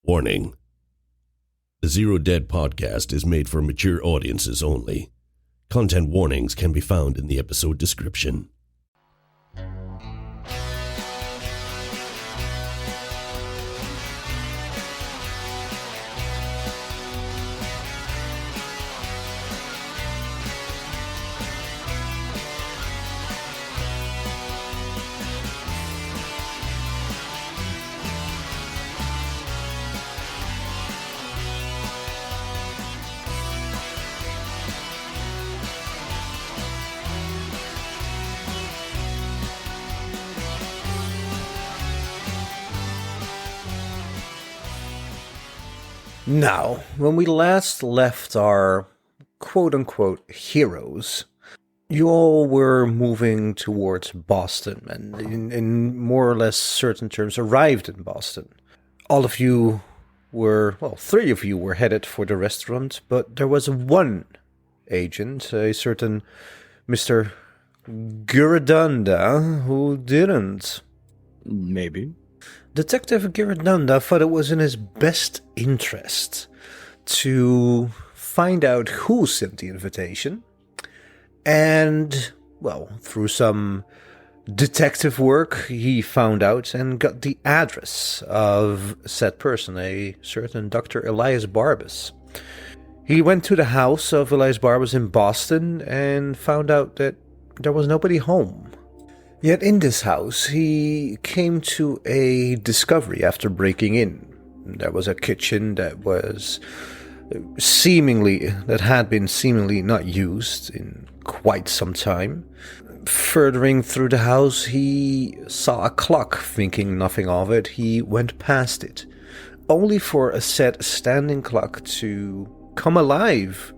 Warning. The Zero Dead podcast is made for mature audiences only. Content warnings can be found in the episode description. Now, when we last left our quote-unquote heroes, you all were moving towards Boston, and in more or less certain terms arrived in Boston. All of you were, well, 3 of you were headed for the restaurant, but there was one agent, a certain Mr. Giradanda, who didn't. Maybe. Detective Giradanda thought it was in his best interest to find out who sent the invitation, and, well, through some detective work, he found out and got the address of said person, a certain Dr. Elias Barbas. He went to the house of Elias Barbas in Boston and found out that there was nobody home. Yet in this house, he came to a discovery after breaking in. There was a kitchen that had been seemingly not used in quite some time. Furthering through the house, he saw a clock. Thinking nothing of it, he went past it, only for a said standing clock to come alive,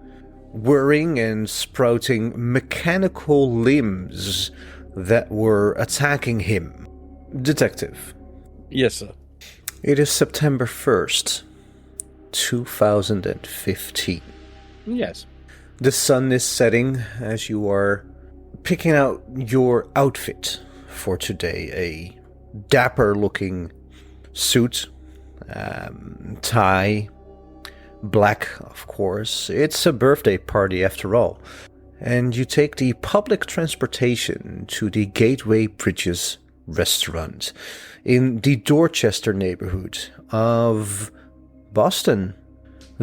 whirring and sprouting mechanical limbs that were attacking him. Detective. Yes, sir. It is September 1st, 2015. Yes. The sun is setting as you are picking out your outfit for today. A dapper-looking suit, tie, black, of course. It's a birthday party after all. And you take the public transportation to the Gateway Bridges restaurant in the Dorchester neighborhood of Boston.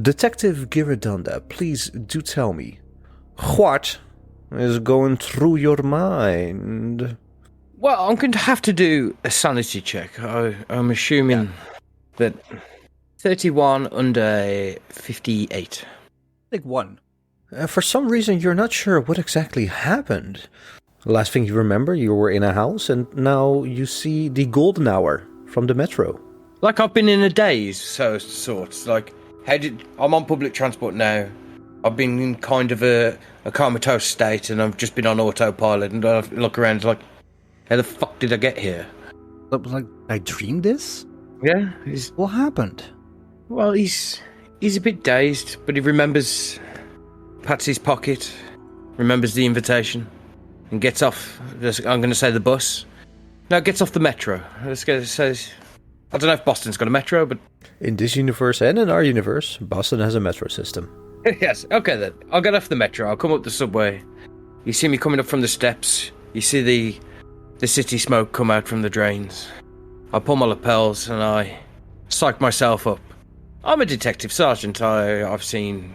Detective Giradanda, please do tell me, what is going through your mind? Well, I'm going to have to do a sanity check. I'm assuming that 31 under 58. Like 1. For some reason, you're not sure what exactly happened. The last thing you remember, you were in a house, and now you see the golden hour from the metro. Like I've been in a daze, sorts. Like, I'm on public transport now. I've been in kind of a comatose state, and I've just been on autopilot, and I look around like, how the fuck did I get here? Like, I dreamed this? Yeah. What happened? Well, he's a bit dazed, but he remembers Patsy's pocket, remembers the invitation, and gets off, I'm going to say the bus. No, gets off the metro. I don't know if Boston's got a metro, but... In this universe and in our universe, Boston has a metro system. Yes, okay then. I'll get off the metro, I'll come up the subway. You see me coming up from the steps. You see the city smoke come out from the drains. I pull my lapels and I psych myself up. I'm a detective sergeant. I've seen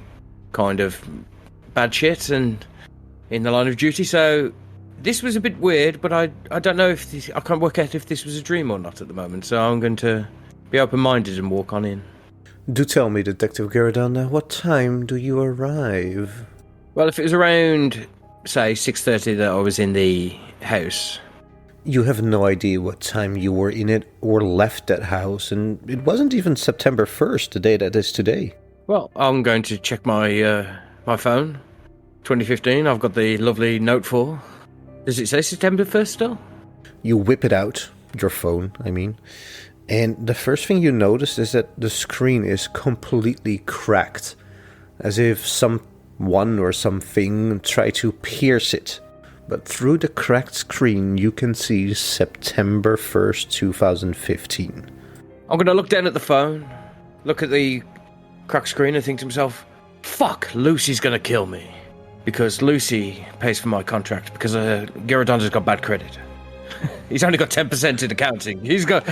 kind of bad shit and in the line of duty, so this was a bit weird, but I don't know if I can't work out if this was a dream or not at the moment, so I'm going to be open-minded and walk on in. Do tell me, Detective Giradanda, what time do you arrive? Well, if it was around, say, 6:30 that I was in the house... You have no idea what time you were in it or left that house, and it wasn't even September 1st, the day that is today. Well, I'm going to check my phone. 2015, I've got the lovely Note 4. Does it say September 1st still? You whip it out, your phone, I mean, and the first thing you notice is that the screen is completely cracked, as if someone or something tried to pierce it. But through the cracked screen, you can see September 1st, 2015. I'm going to look down at the phone. look at the cracked screen and think to himself, fuck, Lucy's gonna kill me. Because Lucy pays for my contract, because Girodonda's got bad credit. He's only got 10% in accounting. He's got...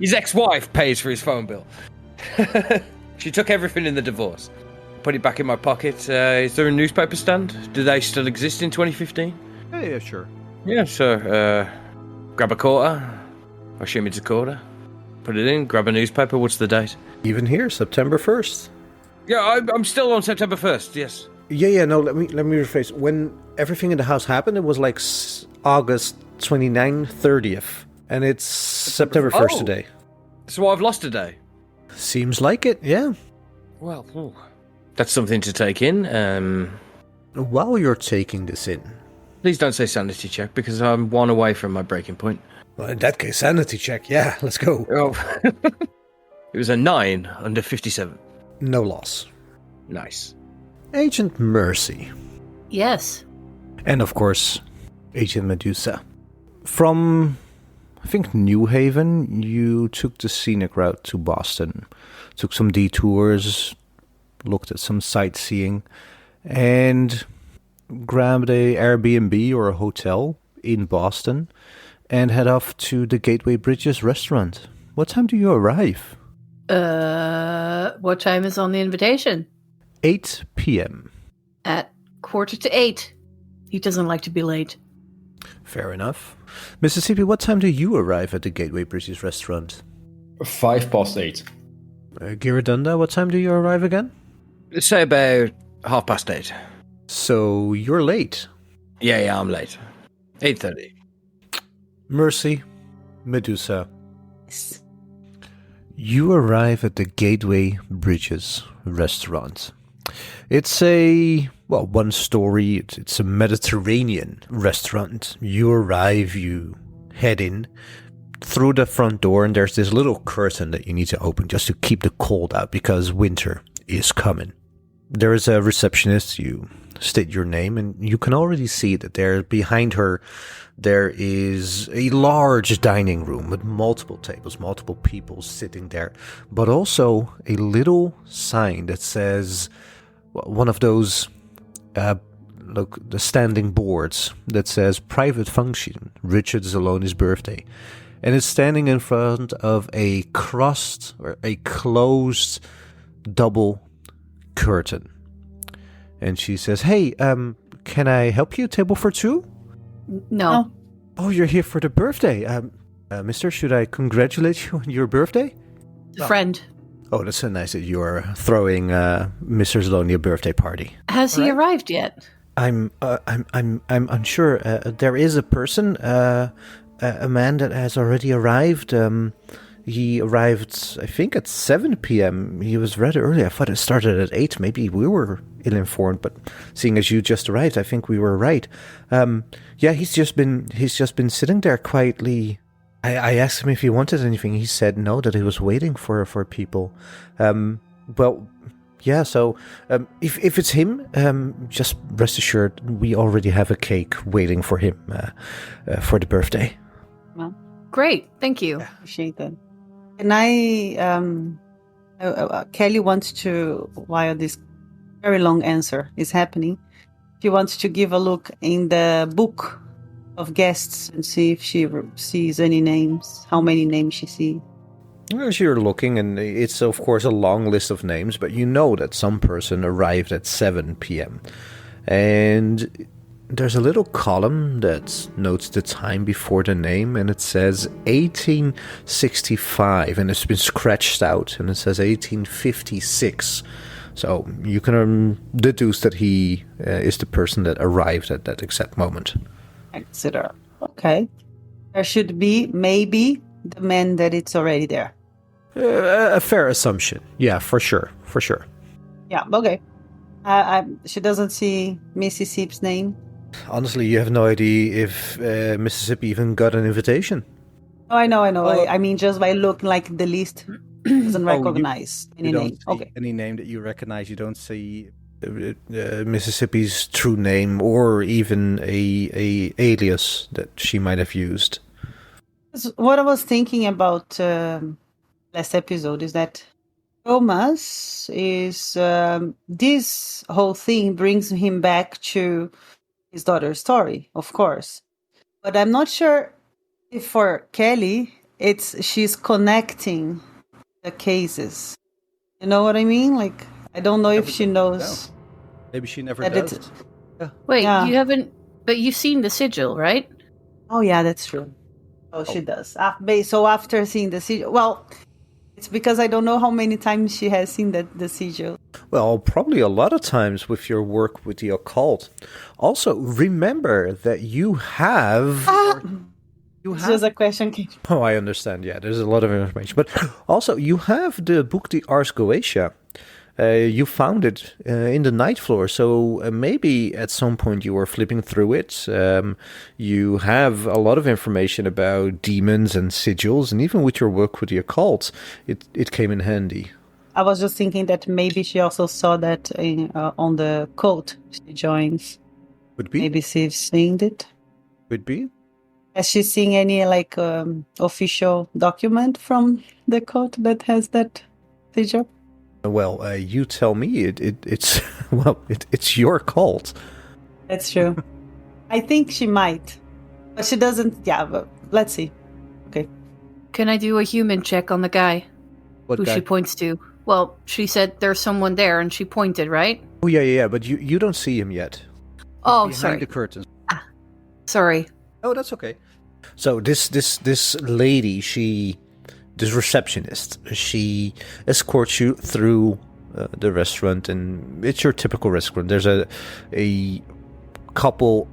His ex-wife pays for his phone bill. She took everything in the divorce. Put it back in my pocket. Is there a newspaper stand? Do they still exist in 2015? Yeah, sure. Yeah, so grab a quarter. I assume it's a quarter. Put it in, grab a newspaper. What's the date? Even here, September 1st. Yeah, I'm still on September 1st, yes. Yeah, no, let me rephrase. When everything in the house happened, it was like August 29th, 30th. And it's September 1st today. So I've lost a day. Seems like it, yeah. Well, that's something to take in. While you're taking this in... Please don't say sanity check, because I'm one away from my breaking point. Well, in that case, sanity check, yeah, let's go. Oh. It was a 9 under 57. No loss. Nice. Agent Mercy. Yes. And of course, Agent Medusa. From, I think, New Haven, you took the scenic route to Boston. Took some detours, looked at some sightseeing, and grabbed a Airbnb or a hotel in Boston and head off to the Gateway Bridges restaurant. What time do you arrive? What time is on the invitation? 8 p.m. At 7:45. He doesn't like to be late. Fair enough. Mississippi, what time do you arrive at the Gateway Bridges restaurant? 8:05. Girodonda, what time do you arrive again? Let's say about 8:30. So you're late. Yeah, I'm late. 8:30. Mercy, Medusa. You arrive at the Gateway Bridges restaurant. It's a, well, one story. It's a Mediterranean restaurant. You arrive, you head in through the front door, and there's this little curtain that you need to open just to keep the cold out because winter is coming. There is a receptionist. You state your name, and you can already see that there behind her there is a large dining room with multiple tables, multiple people sitting there, but also a little sign that says, one of those the standing boards that says private function, Richard Zaloni's birthday. And it's standing in front of a crossed or a closed double curtain. And she says, hey, can I help you? Table for two? No. Oh, you're here for the birthday. Mister, should I congratulate you on your birthday? Friend. Oh, that's so nice that you are throwing Mr. Zaloni a birthday party. Has he arrived yet? I'm unsure. There is a person, a man that has already arrived. He arrived, I think, at 7 p.m. He was rather early. I thought it started at 8. Maybe we were ill-informed, but seeing as you just arrived, I think we were right. Yeah, he's just been sitting there quietly. I asked him if he wanted anything. He said no, that he was waiting for people. Well, yeah, so if it's him, just rest assured we already have a cake waiting for him for the birthday. Well, Great, thank you. appreciate that. And Kelly wants to, while this very long answer is happening, she wants to give a look in the book of guests and see if she sees any names, how many names she sees. As you're looking, and it's of course a long list of names, but you know that some person arrived at 7 p.m. And there's a little column that notes the time before the name, and it says 1865, and it's been scratched out, and it says 1856. So you can deduce that he is the person that arrived at that exact moment. Consider. Okay. There should be maybe the man that it's already there. A fair assumption. Yeah, for sure. Yeah, okay. She doesn't see Mississippi's name. Honestly, you have no idea if Mississippi even got an invitation. Oh, I know. Oh. I mean, just by looking like the list, doesn't recognize any you don't name. see Okay. any name that you recognize. You don't see Mississippi's true name or even a alias that she might have used. What I was thinking about last episode is that Thomas is this whole thing brings him back to his daughter's story, of course. But I'm not sure if for Kelly she's connecting the cases. You know what I mean? Like I don't know if she knows. Maybe she never That does it- it. Wait, Yeah. you haven't, but you've seen the sigil, right? Oh yeah, that's true. Oh, she does. So after seeing the sigil, well, it's because I don't know how many times she has seen the sigil. Well, probably a lot of times with your work with the occult. Also, remember that you have... It's just a question. Oh, I understand. Yeah, there's a lot of information. But also, you have the book, The Ars Goetia. You found it in the night floor, so maybe at some point you were flipping through it. You have a lot of information about demons and sigils, and even with your work with the occult, it came in handy. I was just thinking that maybe she also saw that on the cult she joins. Would be. Maybe she's seen it. Would be. Has she seen any official document from the cult that has that sigil? Well, you tell me. It's it's your cult. That's true. I think she might, but she doesn't. Yeah, but let's see. Okay. Can I do a human check on the guy What who guy? she points to? Well, she said there's someone there, and she pointed, right? Oh yeah. But you don't see him yet. Oh, Behind sorry. the curtains. Sorry. Oh, that's okay. So this lady, this receptionist, she escorts you through the restaurant, and it's your typical restaurant. There's a couple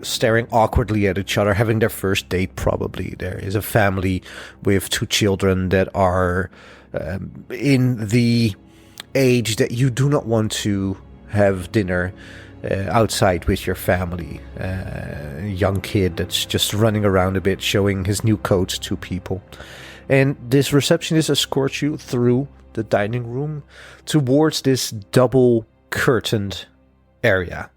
staring awkwardly at each other, having their first date probably. There is a family with 2 children that are in the age that you do not want to have dinner outside with your family. A young kid that's just running around a bit, showing his new coat to people. And this receptionist escorts you through the dining room towards this double curtained area.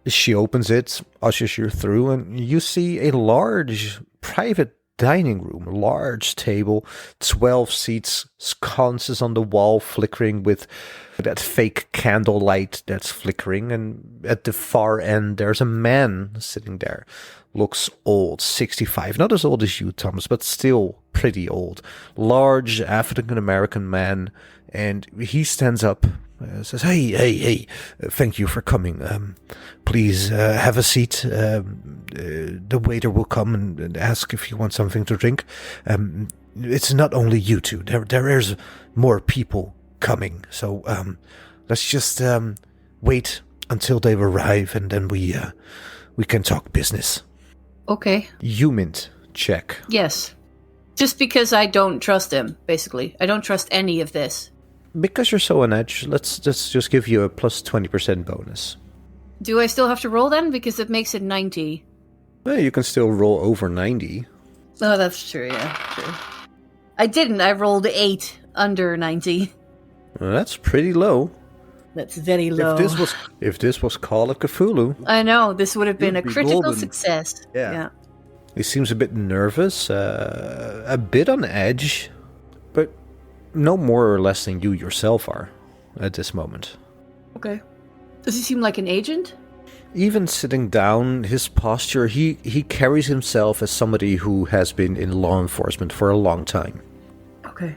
She opens it, ushers you through, and you see a large private dining room, large table, 12 seats, sconces on the wall flickering with that fake candlelight that's flickering, and at the far end there's a man sitting there. Looks old, 65, not as old as you, Thomas, but still pretty old. Large African-American man, and he stands up, says, hey, thank you for coming. Please have a seat. The waiter will come and ask if you want something to drink. It's not only you two. There is more people coming. So let's just wait until they arrive, and then we can talk business. Okay. Humint check. Yes. Just because I don't trust him, basically. I don't trust any of this. Because you're so on edge, let's just give you a plus 20% bonus. Do I still have to roll then? Because it makes it 90. Well, you can still roll over 90. Oh, that's true, yeah. True. I didn't. I rolled 8 under 90. Well, that's pretty low. That's very low. If this was Call of Cthulhu, I know, this would have been a You'd be critical golden. success. Yeah. he seems a bit nervous, a bit on edge, but no more or less than you yourself are at this moment. Okay. Does he seem like an agent? Even sitting down, his posture, he carries himself as somebody who has been in law enforcement for a long time. Okay.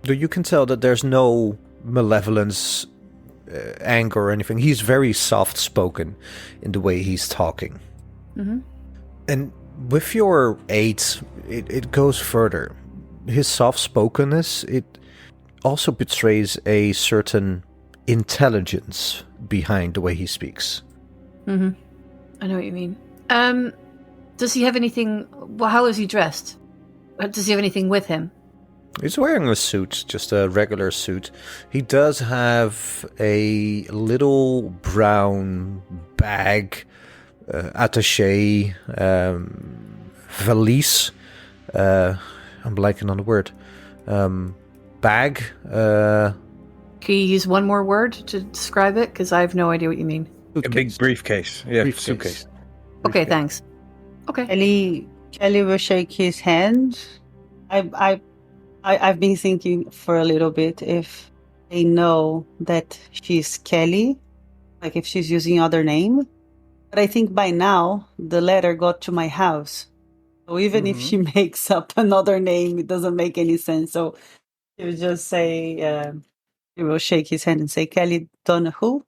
Though you can tell that there's no malevolence, anger or anything. He's very soft-spoken in the way he's talking. Mm-hmm. And with your 8, it goes further. His soft-spokenness, it also betrays a certain intelligence behind the way he speaks. Mm-hmm. I know what you mean. Does he have anything... Well, how is he dressed? Does he have anything with him? He's wearing a suit, just a regular suit. He does have a little brown bag, attaché, valise. I'm blanking on the word. Bag. Can you use one more word to describe it? Because I have no idea what you mean. A big briefcase. Yeah, Briefcase. suitcase. Okay, thanks. Okay. Kelly will shake his hand. I I've been thinking for a little bit if they know that she's Kelly, like if she's using other name. But I think by now the letter got to my house. So even if she makes up another name, it doesn't make any sense. So he will just say, he will shake his hand and say, Kelly Donahue.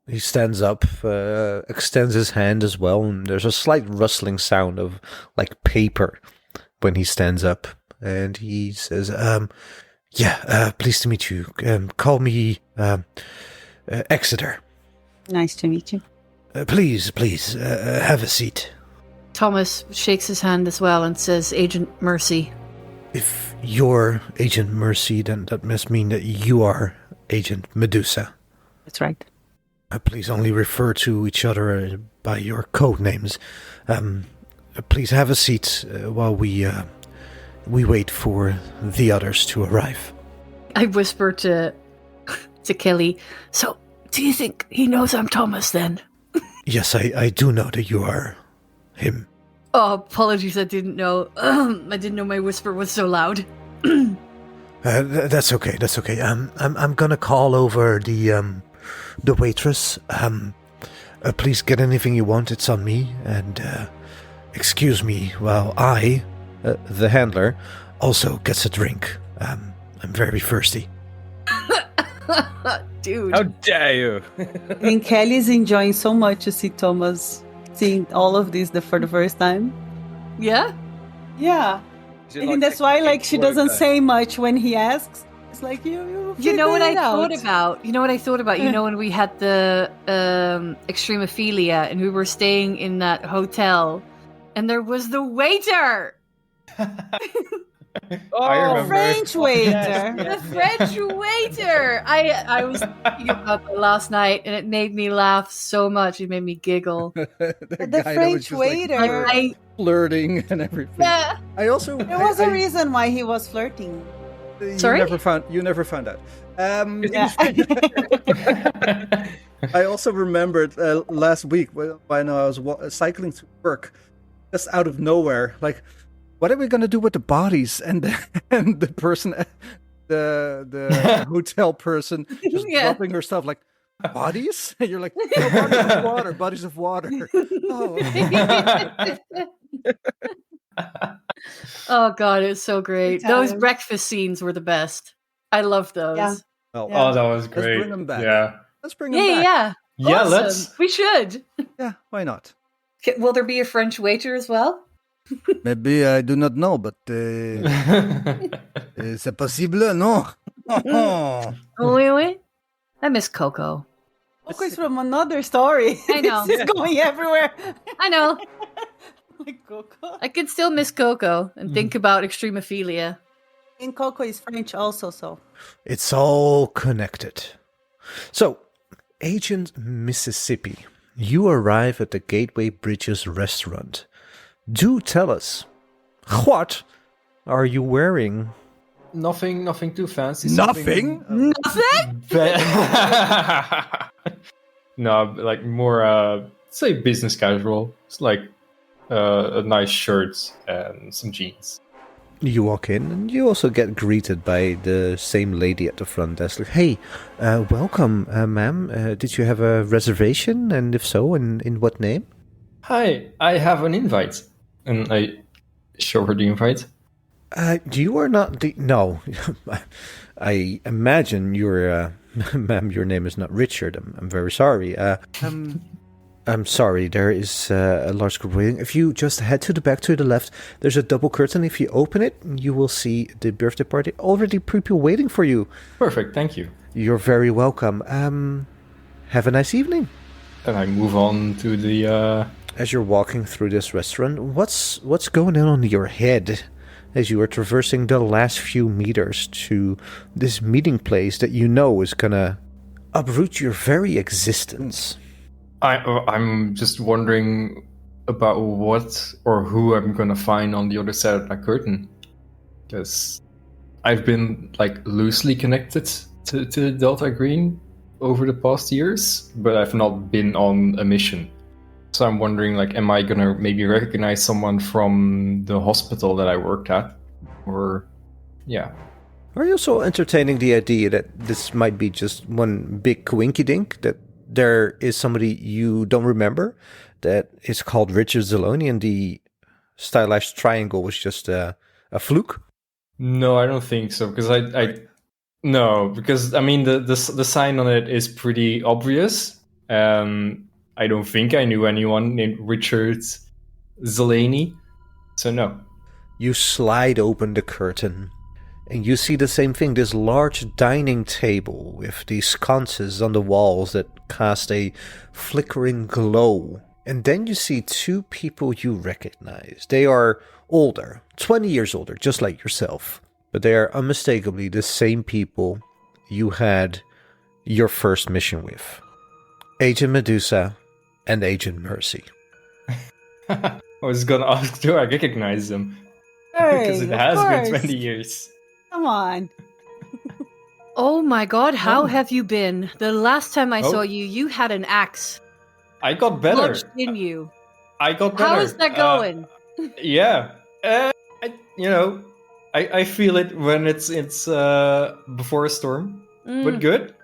He stands up, extends his hand as well, and there's a slight rustling sound of like paper when he stands up. And he says, pleased to meet you. Call me Exeter. Nice to meet you. Please, have a seat. Thomas shakes his hand as well and says, Agent Mercy. If you're Agent Mercy, then that must mean that you are Agent Medusa. That's right. Please only refer to each other by your code names. Please have a seat while we wait for the others to arrive. I whisper to Kelly, so do you think he knows I'm Thomas then? Yes, I do know that you are him. Oh, apologies, I didn't know. I didn't know my whisper was so loud. That's okay. I'm gonna call over the waitress. Please get anything you want. It's on me. And excuse me while I, the handler, also gets a drink. I'm very thirsty. Dude. How dare you? And Kelly's enjoying so much to see Thomas seeing all of this for the first time. Yeah? Yeah. I think that's why she doesn't say much when he asks. It's like you know what I thought about? You know what I thought about? You know when we had the extremophilia and we were staying in that hotel and there was the waiter. I remember. French waiter. The French waiter. I was thinking about that last night and it made me laugh so much. It made me giggle. The French waiter. Flirting and everything. Yeah. I also There was a reason why he was flirting. Sorry? You never found out. Yeah. I also remembered last week when I was cycling to work, just out of nowhere, like, what are we gonna do with the bodies? And the person, the hotel person, just dropping her stuff like, bodies? And you're like, no, bodies of water. Oh. Oh god, it's so great. Those breakfast scenes were the best. I love those. Yeah. Well, Oh, that was let's great. bring them back. Yeah. Let's bring them back. Yeah. Yeah, Awesome. let's. We should. Yeah, why not? Will there be a French waiter as well? Maybe I do not know, but c'est possible, no? Oui, oui. I miss Coco. Coco is from another story. I know. This is going everywhere. I know. Like Coco. I can still miss Coco and think about extremophilia. And Coco is French also, so. It's all connected. So, Agent Mississippi, you arrive at the Gateway Bridges restaurant. Do tell us, what are you wearing? Nothing too fancy. Nothing? Nothing? No, like more, say business casual. It's like a nice shirt and some jeans. You walk in and you also get greeted by the same lady at the front desk. Like, hey, welcome, ma'am. Did you have a reservation? And if so, in what name? Hi, I have an invite. And I show her the invite. You are not the... No. I imagine you're... ma'am, your name is not Richard. I'm very sorry. I'm sorry, there is a large group waiting. If you just head to the back to the left, there's a double curtain. If you open it, you will see the birthday party. Already people waiting for you. Perfect, thank you. You're very welcome. Have a nice evening. And I move on to the... As you're walking through this restaurant, what's going on your head as you are traversing the last few meters to this meeting place that you know is gonna uproot your very existence? I'm just wondering about what or who I'm gonna find on the other side of that curtain. Because I've been like loosely connected to Delta Green over the past years, but I've not been on a mission. So I'm wondering, like, am I gonna maybe recognize someone from the hospital that I worked at? Or, Yeah. Are you also entertaining the idea that this might be just one big coinkydink, that there is somebody you don't remember that is called Richard Zaloni and the stylized triangle was just a fluke? No, I don't think so, because because I mean the sign on it is pretty obvious. I don't think I knew anyone named Richard Zeleny, so no. You slide open the curtain, and you see the same thing, this large dining table with these sconces on the walls that cast a flickering glow. And then you see two people you recognize. They are older, 20 years older, just like yourself. But they are unmistakably the same people you had your first mission with. Agent Medusa and Agent Mercy. I was gonna ask, do I recognize them? Because it has been 20 years. Come on. Oh my god, how have you been? The last time I Oh. saw you, you had an axe I got better. lodged in you. I got better. How is that going? Yeah. I feel it when it's before a storm, but good.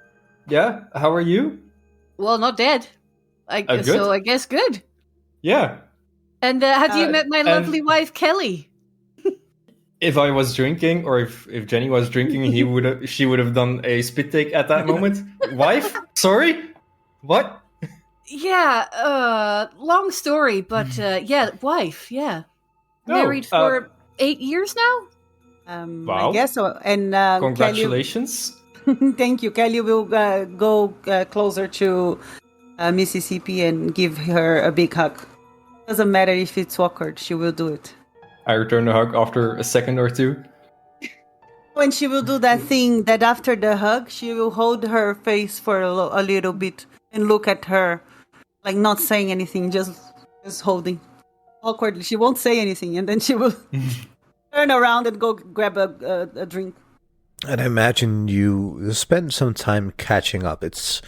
Yeah. How are you? Well, not dead. Good. So I guess good. Yeah. And have you met my and- lovely wife, Kelly? If I was drinking, or if Jenny was drinking, she would have done a spit take at that moment. Wife? Sorry? What? Yeah, long story, but yeah, wife, yeah. Married for 8 years now? Wow. I guess so. And Congratulations. Kelly, thank you. Kelly will go closer to Mississippi and give her a big hug. Doesn't matter if it's awkward, she will do it. I return the hug after a second or two. When she will do that thing that after the hug, she will hold her face for a little bit and look at her, like not saying anything, just holding awkwardly. She won't say anything, and then she will turn around and go grab a drink. And I imagine you spend some time catching up. It's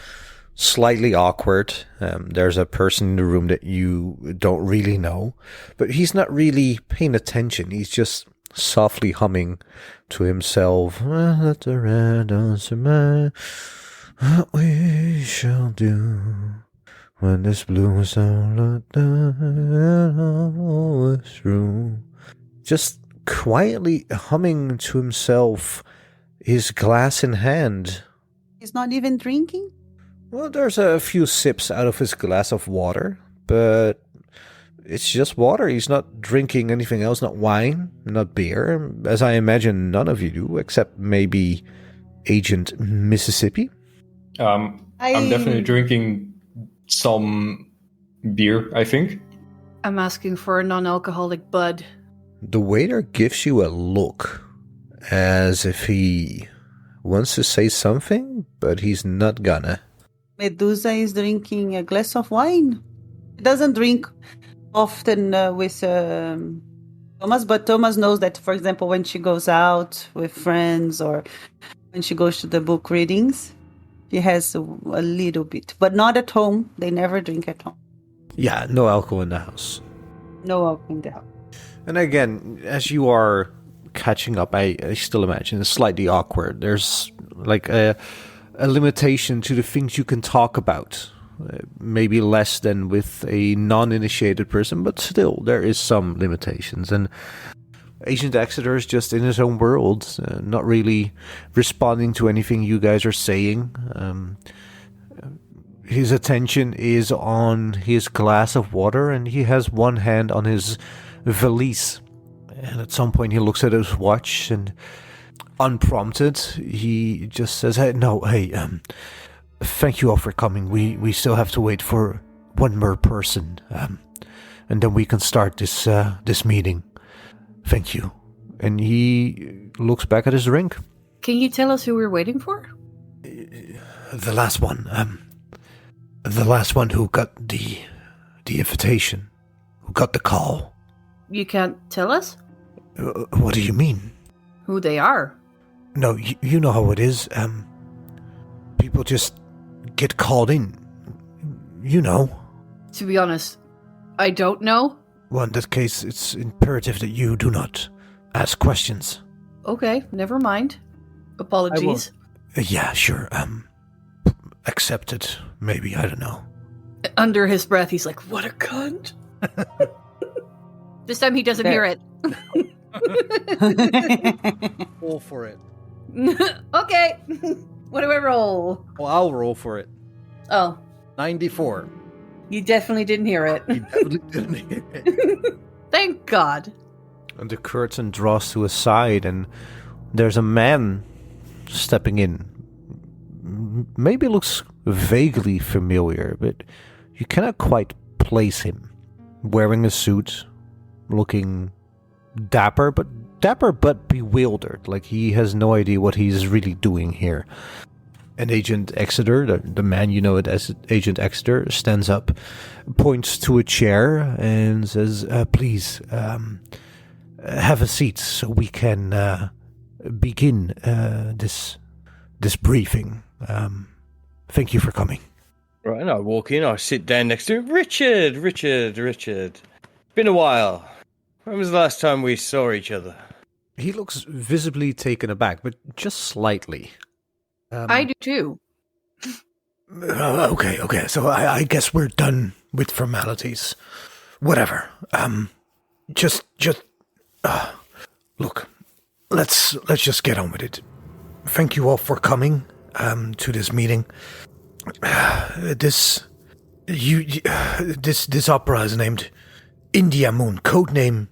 slightly awkward. There's a person in the room that you don't really know, but he's not really paying attention. He's just softly humming to himself. Let the red answer man, what we shall do when this blue is all through. Just quietly humming to himself, his glass in hand. He's not even drinking? Well, there's a few sips out of his glass of water, but it's just water. He's not drinking anything else, not wine, not beer, as I imagine none of you do, except maybe Agent Mississippi. I'm definitely drinking some beer, I think. I'm asking for a non-alcoholic bud. The waiter gives you a look, as if he wants to say something, but he's not gonna. Medusa is drinking a glass of wine. He doesn't drink often with Thomas, but Thomas knows that, for example, when she goes out with friends or when she goes to the book readings, she has a little bit, but not at home. They never drink at home. Yeah, no alcohol in the house. No alcohol in the house. And again, as you are catching up, I still imagine it's slightly awkward. There's like a limitation to the things you can talk about. Maybe less than with a non-initiated person, but still, there is some limitations. And Agent Exeter is just in his own world, not really responding to anything you guys are saying. His attention is on his glass of water, and he has one hand on his valise. And at some point, he looks at his watch, and unprompted, he just says, "Hey, thank you all for coming. We still have to wait for one more person, and then we can start this meeting. Thank you." And he looks back at his drink. Can you tell us who we're waiting for? The last one. The last one who got the invitation, who got the call. You can't tell us What do you mean? who they are. No, you know how it is. People just get called in. You know. To be honest, I don't know. Well, in that case, it's imperative that you do not ask questions. okay, never mind. Apologies. Yeah, sure. Accepted. Maybe, I don't know. Under his breath, he's like, what a cunt. This time he doesn't hear it. Roll for it. Okay. What do I roll? Oh, I'll roll for it. Oh, 94. you definitely didn't hear it. He definitely didn't hear it. Thank God. And the curtain draws to a side, and there's a man stepping in. Maybe looks vaguely familiar, but you cannot quite place him. Wearing a suit, looking dapper but bewildered, like he has no idea what he's really doing here. And Agent Exeter, the man you know it as Agent Exeter, stands up, points to a chair, and says, please, have a seat so we can begin this briefing. Thank you for coming. Right, and I walk in, I sit down next to him. Richard. Been a while. When was the last time we saw each other? He looks visibly taken aback, but just slightly. I do too. Okay. So I guess we're done with formalities. Whatever. Look. Let's just get on with it. Thank you all for coming to this meeting. This opera is named India Moon, codename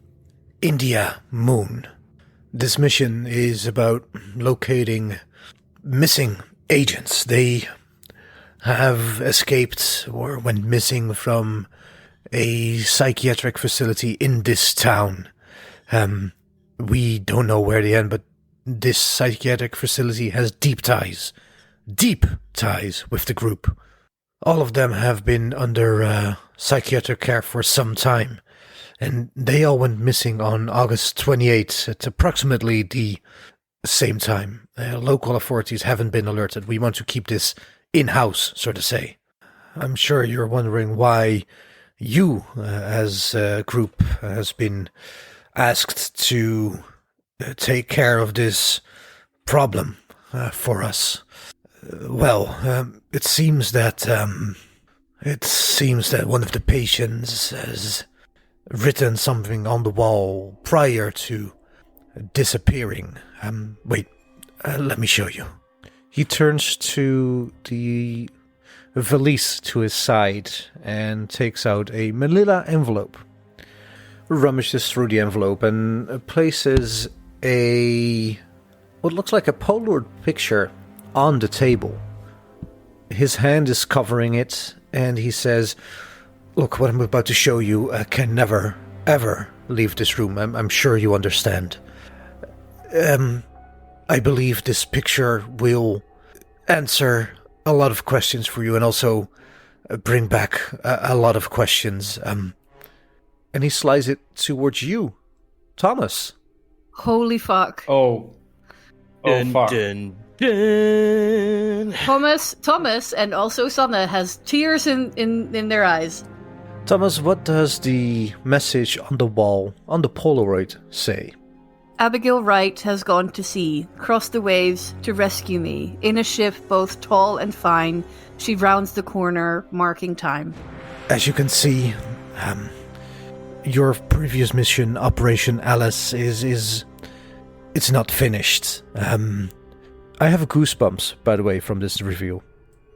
India Moon. This mission is about locating missing agents. They have escaped or went missing from a psychiatric facility in this town. We don't know where they end, but this psychiatric facility has deep ties with the group. All of them have been under psychiatric care for some time, and they all went missing on August 28th at approximately the same time. Local authorities haven't been alerted. We want to keep this in-house, so to say. I'm sure you're wondering why you, as a group, has been asked to take care of this problem for us. It seems that one of the patients has written something on the wall prior to disappearing. Let me show you. He turns to the valise to his side and takes out a manila envelope. Rummages through the envelope and places what looks like a Polaroid picture on the table. His hand is covering it, and he says, "Look, what I'm about to show you can never, ever leave this room. I'm sure you understand. I believe this picture will answer a lot of questions for you, and also bring back a lot of questions." And he slides it towards you, Thomas. Holy fuck. Oh, fuck. Dun, dun. Thomas, and also Sanna has tears in their eyes. Thomas, what does the message on the wall, on the Polaroid, say? Abigail Wright has gone to sea, crossed the waves to rescue me. In a ship both tall and fine, she rounds the corner, marking time. As you can see, your previous mission, Operation Alice, it's not finished. I have goosebumps, by the way, from this review.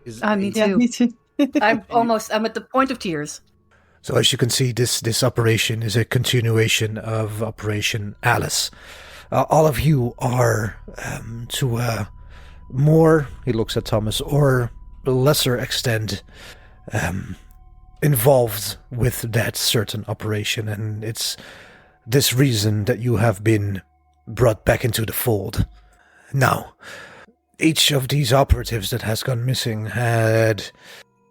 Me too. Yeah, me too. I'm at the point of tears. So as you can see, this operation is a continuation of Operation Alice. All of you are, to a more, he looks at Thomas, or lesser extent, involved with that certain operation, and it's this reason that you have been brought back into the fold. Now, each of these operatives that has gone missing had,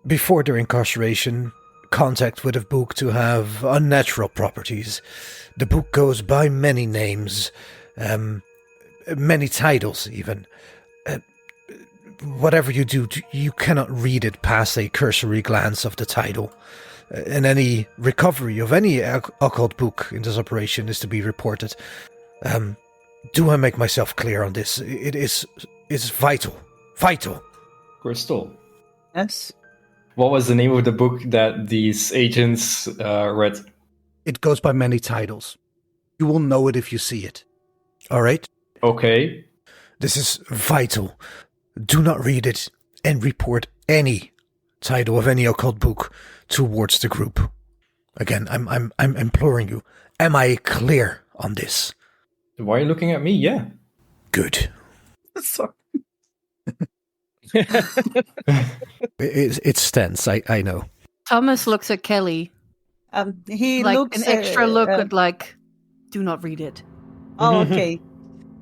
before their incarceration, contact with a book to have unnatural properties. The book goes by many names, many titles even. Whatever you do, you cannot read it past a cursory glance of the title. And any recovery of any occult book in this operation is to be reported. Do I make myself clear on this? It is vital. Vital. Crystal. Yes. What was the name of the book that these agents read? It goes by many titles. You will know it if you see it. All right? Okay. This is vital. Do not read it and report any title of any occult book towards the group. Again, I'm imploring you. Am I clear on this? Why are you looking at me? Yeah. Good. Sorry. It's tense, I know. Thomas looks at Kelly. He Like looks an extra look at like, do not read it. Oh, okay.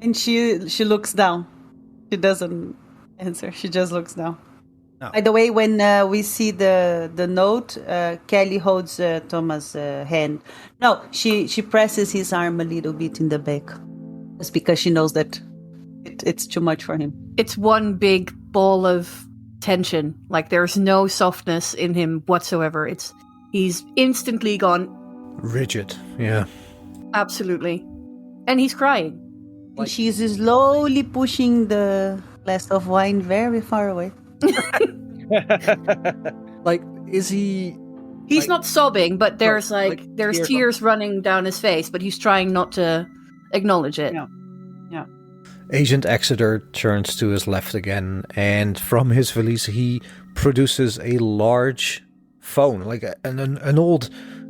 And she looks down. She doesn't answer. She just looks down. No. By the way, when we see the note, Kelly holds Thomas' hand. No, she presses his arm a little bit in the back. Just because she knows that it's too much for him. It's one big ball of tension. Like there's no softness in him whatsoever. He's instantly gone. Rigid, yeah. Absolutely. And he's crying. And she's slowly pushing the glass of wine very far away. Like, is he... He's Like- not sobbing, but there's there's tears tears running down his face, but he's trying not to acknowledge it. Yeah. Agent Exeter turns to his left again, and from his valise he produces a large phone, like an old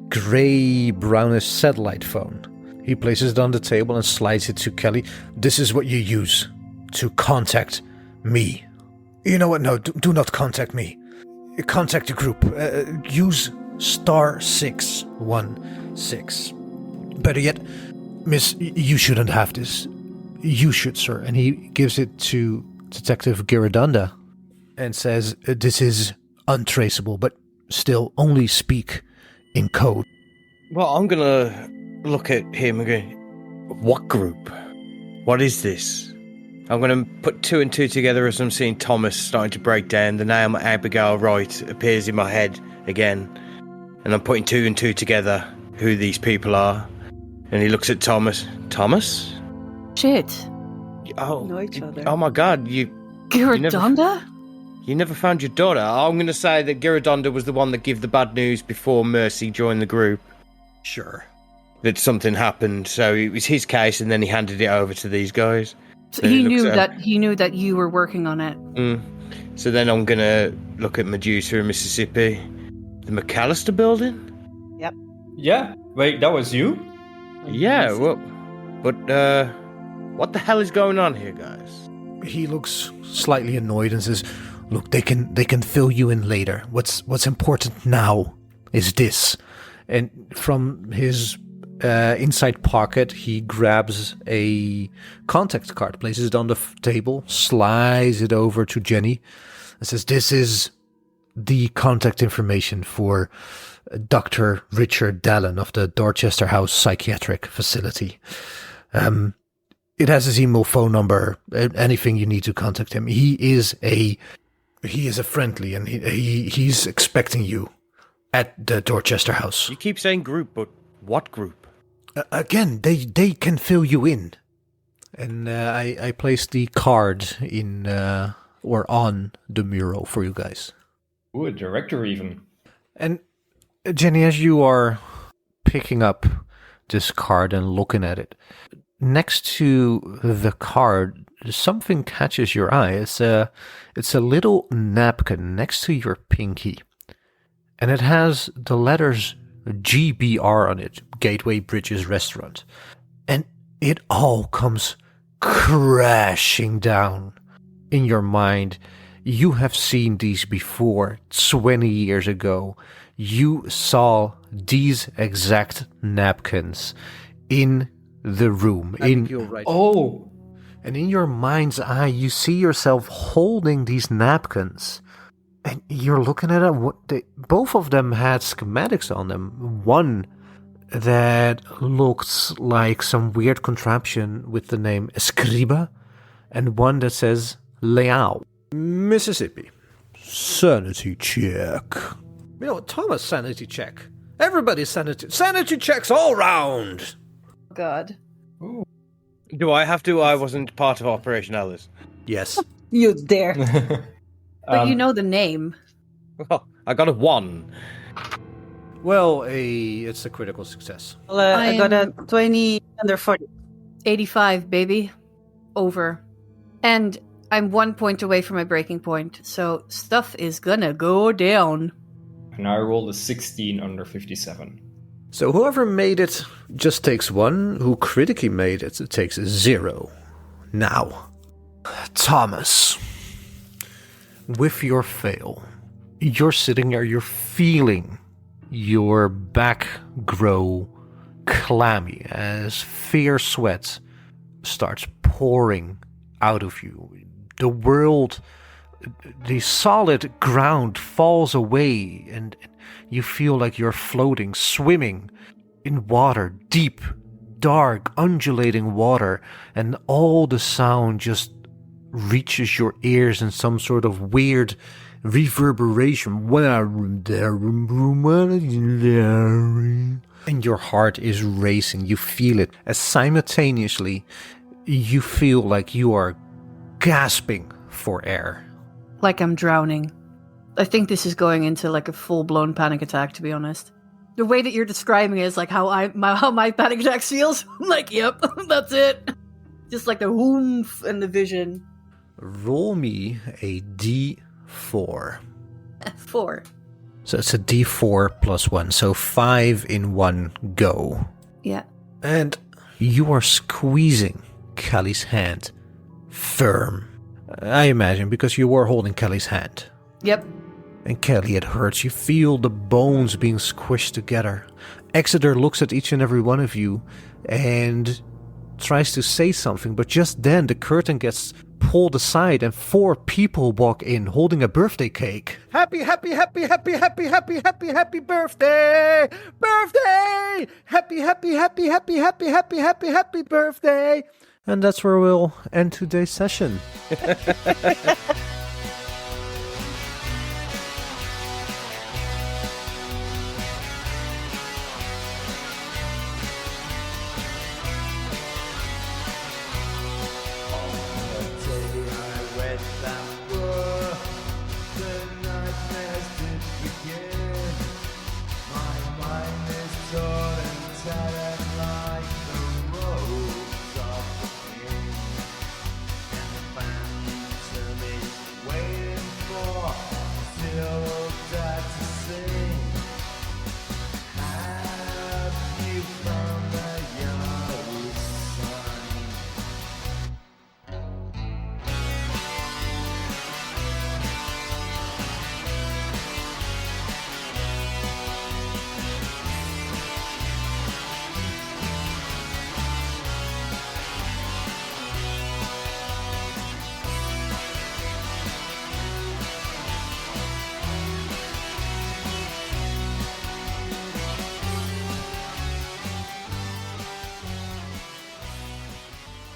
grey-brownish satellite phone. He places it on the table and slides it to Kelly. This is what you use to contact me. You know what? No, do not contact me. Contact the group. Use *616. Better yet, miss, you shouldn't have this. You should, sir. And he gives it to Detective Giradunda and says, this is untraceable, but still only speak in code. Well, I'm gonna look at him and go, what group? What is this? I'm gonna put two and two together as I'm seeing Thomas starting to break down. The name Abigail Wright appears in my head again. And I'm putting two and two together, who these people are. And he looks at Thomas. Thomas? Shit. Oh, Know each other. Oh my God, Giradonda? you never found your daughter. I'm going to say that Giradonda was the one that gave the bad news before Mercy joined the group. Sure. That something happened, so it was his case, and then he handed it over to these guys. So Then he looks knew at- that you were working on it. So then I'm going to look at Medusa in Mississippi. The McAllister building? Yeah. Wait, that was you? Yeah, well, but what the hell is going on here, guys? He looks slightly annoyed and says, look, they can fill you in later. What's important now is this. And from his inside pocket, he grabs a contact card, places it on the table, slides it over to Jenny, and says, this is the contact information for Dr. Richard Dallin of the Dorchester House Psychiatric Facility. It has his email, phone number, anything you need to contact him. He is a friendly, and he's expecting you at the Dorchester House. You keep saying group, but what group? Again, they can fill you in. And I placed the card in or on the mural for you guys. Ooh, a director even. And Jenny, as you are picking up this card and looking at it, next to the card, something catches your eye. It's a little napkin next to your pinky, and it has the letters GBR on it, Gateway Bridges Restaurant, and it all comes crashing down in your mind. You have seen these before 20 years ago. You saw these exact napkins in the room. You're right. Oh, And in your mind's eye, you see yourself holding these napkins. And you're looking at it. Both of them had schematics on them. One that looked like some weird contraption with the name Escriba, and one that says Leal. Mississippi. Sanity check. You know, Thomas, sanity check. Everybody's sanity checks all round. God. Do I have to? I wasn't part of Operation Alice. Yes. You dare. But you know the name. Well, I got a 1. Well, it's a critical success. Well, I got a 20 under 40. 85, baby. Over. And I'm 1 point away from my breaking point, so stuff is gonna go down. And I rolled a 16 under 57. So whoever made it just takes 1. Who critically made it takes 0. Now, Thomas, with your fail, you're sitting there, you're feeling your back grow clammy as fierce sweat starts pouring out of you. The world, the solid ground falls away, and you feel like you're floating, swimming in water, deep, dark, undulating water, and all the sound just reaches your ears in some sort of weird reverberation. And your heart is racing. You feel it as simultaneously you feel like you are gasping for air. Like I'm drowning. I think this is going into like a full-blown panic attack, to be honest. The way that you're describing it is like how my panic attack feels. I'm like, yep, that's it. Just like the whoomph and the vision. Roll me a D4. 4. So it's a D4 plus 1, so 5 in 1 go. Yeah. And you are squeezing Kelly's hand firm. I imagine, because you were holding Kelly's hand. Yep. And Kelly, it hurts. You feel the bones being squished together. Exeter looks at each and every one of you and tries to say something, but just then the curtain gets pulled aside and 4 people walk in holding a birthday cake. Happy birthday! Birthday! Happy birthday! And that's where we'll end today's session.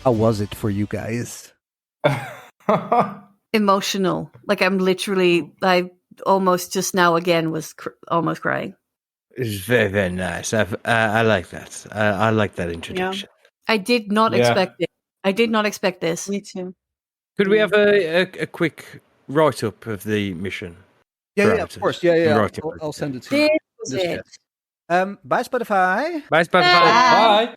How was it for you guys? Emotional. Like I almost just now again was almost crying. It's very, very nice. I like that. I like that introduction. I did not expect it. I did not expect this. Me too. Could we have a quick write-up of the mission? Yeah, of course. Yeah. Right. I'll send it to you. This was it. Bye, Spotify. Bye, Spotify. Bye. Bye.